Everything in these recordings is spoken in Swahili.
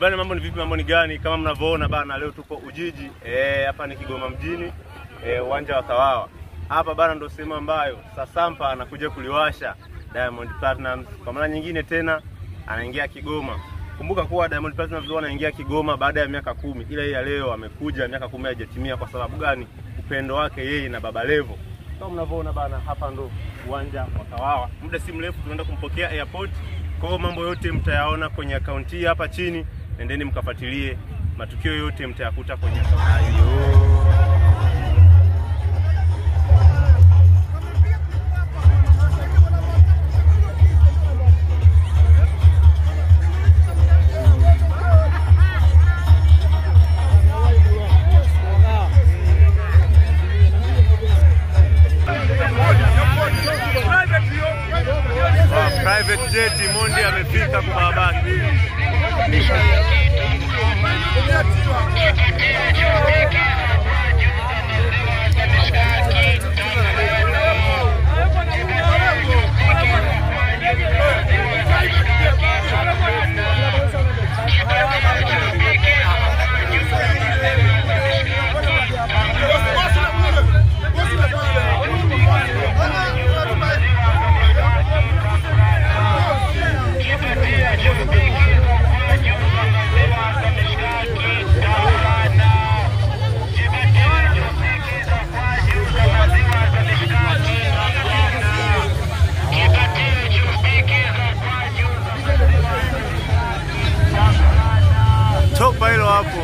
Bana, mambo ni vipi, mambo ni gani? Kama mnavyoona bana, leo tuko Ujiji. Hapa ni Kigoma mjini, uwanja wa Kawawa. Hapa bana ndo sehemu ambayo Sasampa anakuja kuliwasha Diamond Platnumz. Kwa maana nyingine tena anaingia Kigoma. Kumbuka kuwa Diamond Platnumz anaingia Kigoma baada ya miaka 10. Ila ya leo amekuja miaka 10 haijatimia. Kwa sababu gani? Upendo wake yeye na Baba Levo. Kama mnavyoona bana, hapa ndo uwanja wa Kawawa. Muda si mrefu tunaenda kumpokea airport. Kwa mambo yote mtayaona kwenye akaunti hii hapa chini. Nendeni mkafuatilie matukio yote, mtayakuta kwenye akaunti hiyo. Private jet Mondi amefika kwa babaki. Chopa hilo hapo.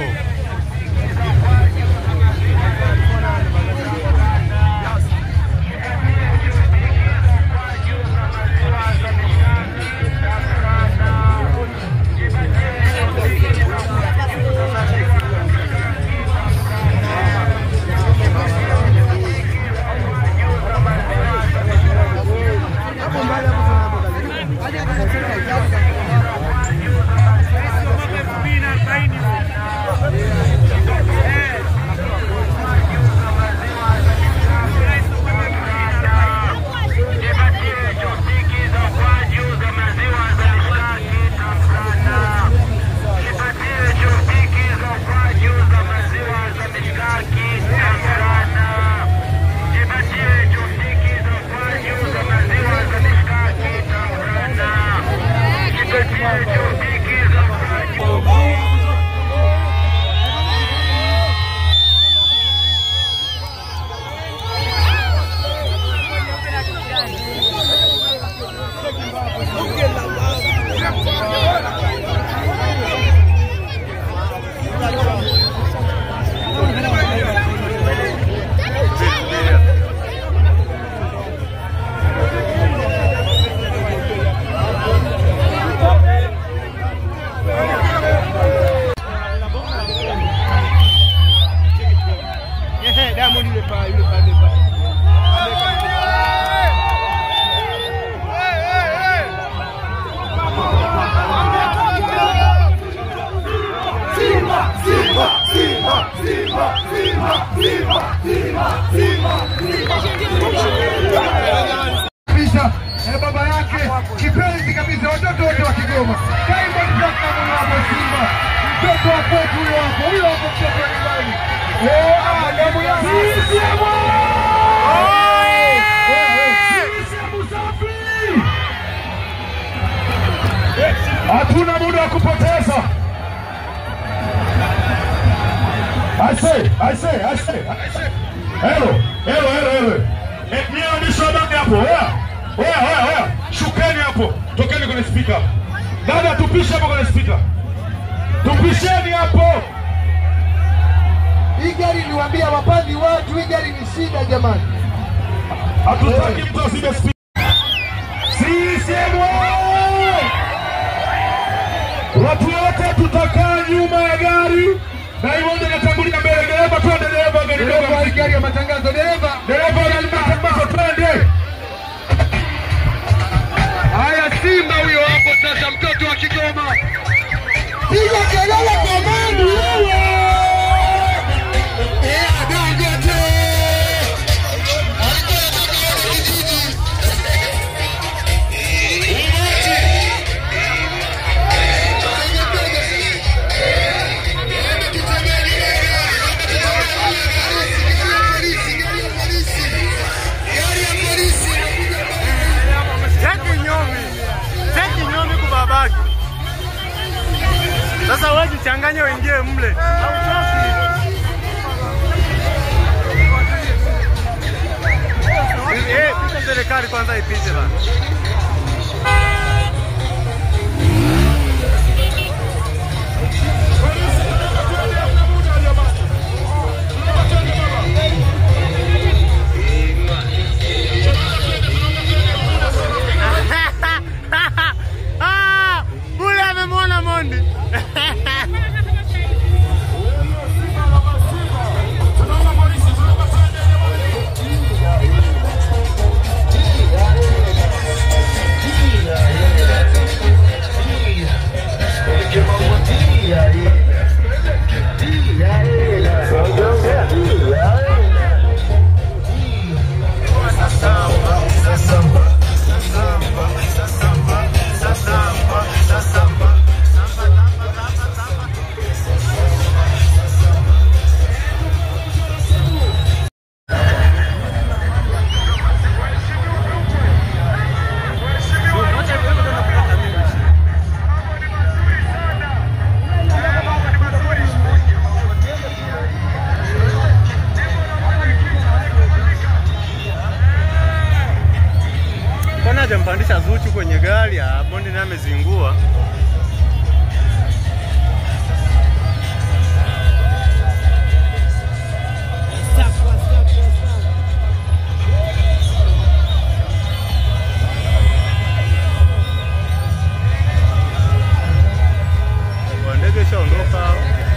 Baba yake kipenzi kabisa, watoto wote wa Kigoma. Diamond Platnumz hapo Simba. Mtoto wa kwetu huyo hapo mtoto wa nyumbani. Damu ya CCM. Hatuna muda wa kupoteza. I say. Hello. Niyo nishobangi hapo. Oya. Shukeni hapo. Tokeni kwenye speaker. Dada tupishe hapo kwenye speaker. Tupisheni hapo. Hii gari niwaambia wapandi watu, hii gari ni shida jamani. Hatutaki mtu asibe speaker. CCM! Watu wote tutakaa nyuma ya gari. Diamond anatangulia mbele, dereva twende, dereva gari dogo, gari ya matangazo, dereva matangazo twende. Haya, Simba huyo hapo sasa, mtoto wa Kigoma. Piga kelele kwa Mungu wewe. Dangote. usichanganye uingie mle. Pita serikali kwanza ipite bana. Ule amemwona Mondi. Jampandisha Zuchu kwenye gari ya Mondi na amezingua. Ndege shaondoka.